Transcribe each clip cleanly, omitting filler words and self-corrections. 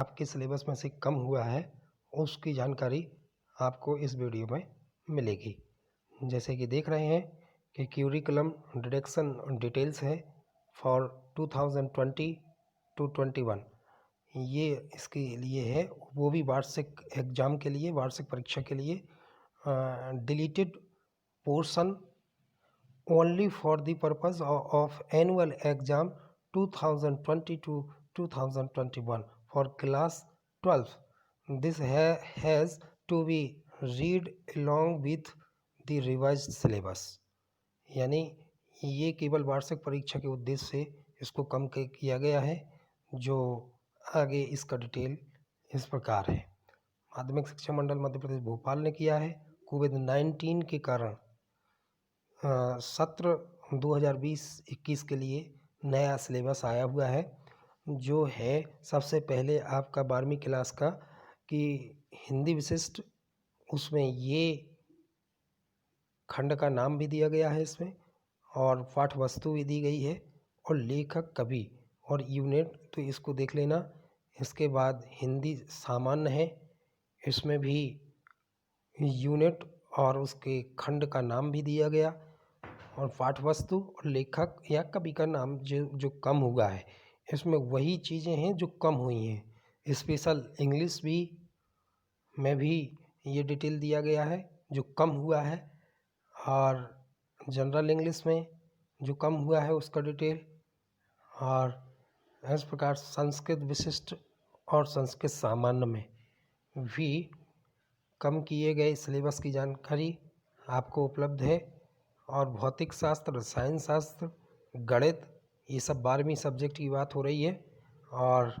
आपके सिलेबस में से कम हुआ है उसकी जानकारी आपको इस वीडियो में मिलेगी। जैसे कि देख रहे हैं कि क्यूरिकुलम डिडक्शन डिटेल्स है फॉर 2020 टू 21, ये इसके लिए है, वो भी वार्षिक एग्ज़ाम के लिए, वार्षिक परीक्षा के लिए। Deleted portion only for the purpose of annual exam 2020 to 2021 for class 12. This has to be read along with the revised syllabus. यानी ये केवल वार्षिक परीक्षा के उद्देश्य से इसको कम किया गया है। जो आगे इसका डिटेल इस प्रकार है। माध्यमिक शिक्षा मंडल मध्य प्रदेश भोपाल ने किया है। कोविड-19 के कारण सत्र 2020-21 के लिए नया सिलेबस आया हुआ है, जो है सबसे पहले आपका 12वीं क्लास का कि हिंदी विशिष्ट, उसमें ये खंड का नाम भी दिया गया है इसमें, और पाठ वस्तु भी दी गई है, और लेखक कवि और यूनिट तो इसको देख लेना। इसके बाद हिंदी सामान्य है, इसमें भी यूनिट और उसके खंड का नाम भी दिया गया, और पाठ वस्तु और लेखक या कवि का नाम जो कम हुआ है, इसमें वही चीज़ें हैं जो कम हुई हैं। स्पेशल इंग्लिश भी में भी ये डिटेल दिया गया है जो कम हुआ है, और जनरल इंग्लिश में जो कम हुआ है उसका डिटेल, और इस प्रकार संस्कृत विशिष्ट और संस्कृत सामान्य में भी कम किए गए सिलेबस की जानकारी आपको उपलब्ध है। और भौतिक शास्त्र, रसायन शास्त्र, गणित, ये सब 12वीं सब्जेक्ट की बात हो रही है, और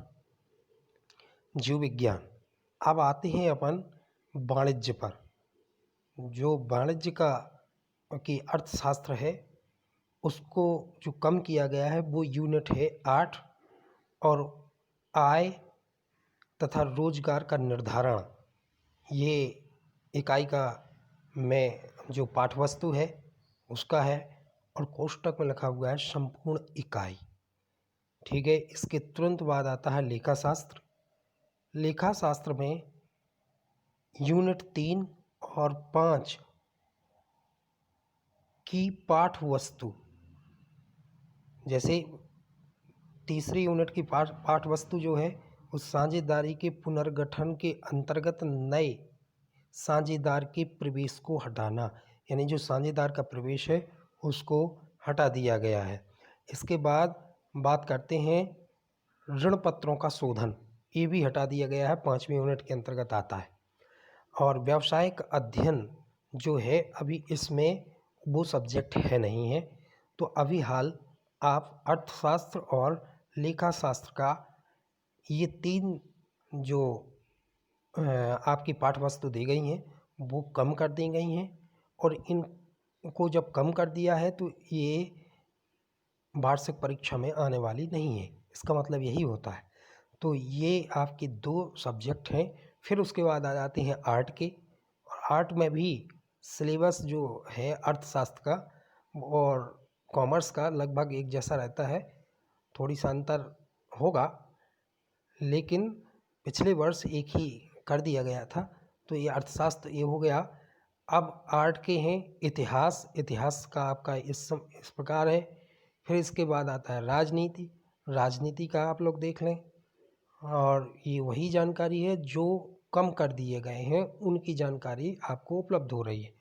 जीव विज्ञान। अब आते हैं अपन वाणिज्य पर। जो वाणिज्य की अर्थशास्त्र है, उसको जो कम किया गया है वो यूनिट है 8, और आय तथा रोजगार का निर्धारण, ये इकाई का में जो पाठवस्तु है उसका है, और कोष्टक में लिखा हुआ है संपूर्ण इकाई। ठीक है। इसके तुरंत बाद आता है लेखा शास्त्र। लेखा शास्त्र में यूनिट 3 और 5 की पाठ वस्तु, जैसे तीसरी यूनिट की पाठ वस्तु जो है उस साझेदारी के पुनर्गठन के अंतर्गत नए साझेदार के प्रवेश को हटाना, यानी जो साझेदार का प्रवेश है उसको हटा दिया गया है। इसके बाद बात करते हैं ऋण पत्रों का शोधन, ये भी हटा दिया गया है, 5वीं यूनिट के अंतर्गत आता है। और व्यावसायिक अध्ययन जो है अभी इसमें वो सब्जेक्ट है नहीं है, तो अभी हाल आप अर्थशास्त्र और लेखा शास्त्र का ये 3 जो आपकी पाठ वस्तु दी गई हैं वो कम कर दी गई हैं, और इनको जब कम कर दिया है तो ये वार्षिक परीक्षा में आने वाली नहीं है, इसका मतलब यही होता है। तो ये आपके 2 सब्जेक्ट हैं। फिर उसके बाद आ जाते हैं आर्ट के, और आर्ट में भी सिलेबस जो है अर्थशास्त्र का और कॉमर्स का लगभग एक जैसा रहता है, थोड़ी सा अंतर होगा, लेकिन पिछले वर्ष एक ही कर दिया गया था। तो ये अर्थशास्त्र ये हो गया। अब आर्ट के हैं इतिहास का आपका इस प्रकार है। फिर इसके बाद आता है राजनीति का आप लोग देख लें, और ये वही जानकारी है जो कम कर दिए गए हैं उनकी जानकारी आपको उपलब्ध हो रही है।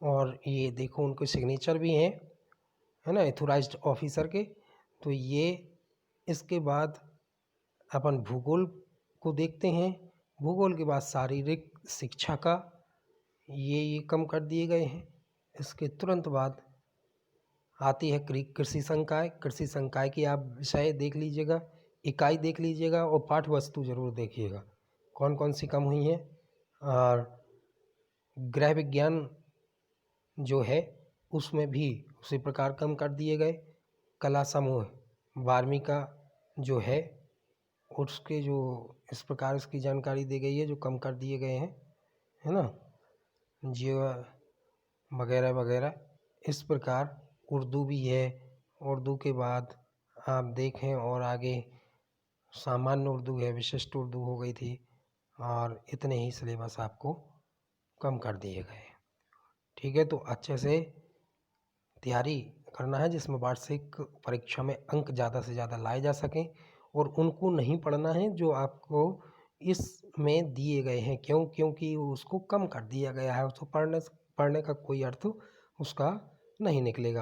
और ये देखो उनके सिग्नेचर भी हैं, है ना, एथोराइज्ड ऑफिसर के। तो ये इसके बाद अपन भूगोल को देखते हैं। भूगोल के बाद शारीरिक शिक्षा का ये कम कर दिए गए हैं। इसके तुरंत बाद आती है कृषि संकाय की आप विषय देख लीजिएगा, इकाई देख लीजिएगा, और पाठ वस्तु ज़रूर देखिएगा कौन कौन सी कम हुई हैं। और गृह विज्ञान जो है उसमें भी उसी प्रकार कम कर दिए गए। कला समूह 12वीं का जो है उसके जो इस प्रकार उसकी जानकारी दी गई है जो कम कर दिए गए हैं, है ना, जीव वगैरह वगैरह। इस प्रकार उर्दू भी है। उर्दू के बाद आप देखें और आगे सामान्य उर्दू है, विशिष्ट उर्दू हो गई थी, और इतने ही सिलेबस आपको कम कर दिए गए। ठीक है, तो अच्छे से तैयारी करना है जिसमें वार्षिक परीक्षा में अंक ज़्यादा से ज़्यादा लाए जा सकें, और उनको नहीं पढ़ना है जो आपको इसमें दिए गए हैं। क्यों? क्योंकि उसको कम कर दिया गया है, उसको पढ़ने का कोई अर्थ उसका नहीं निकलेगा।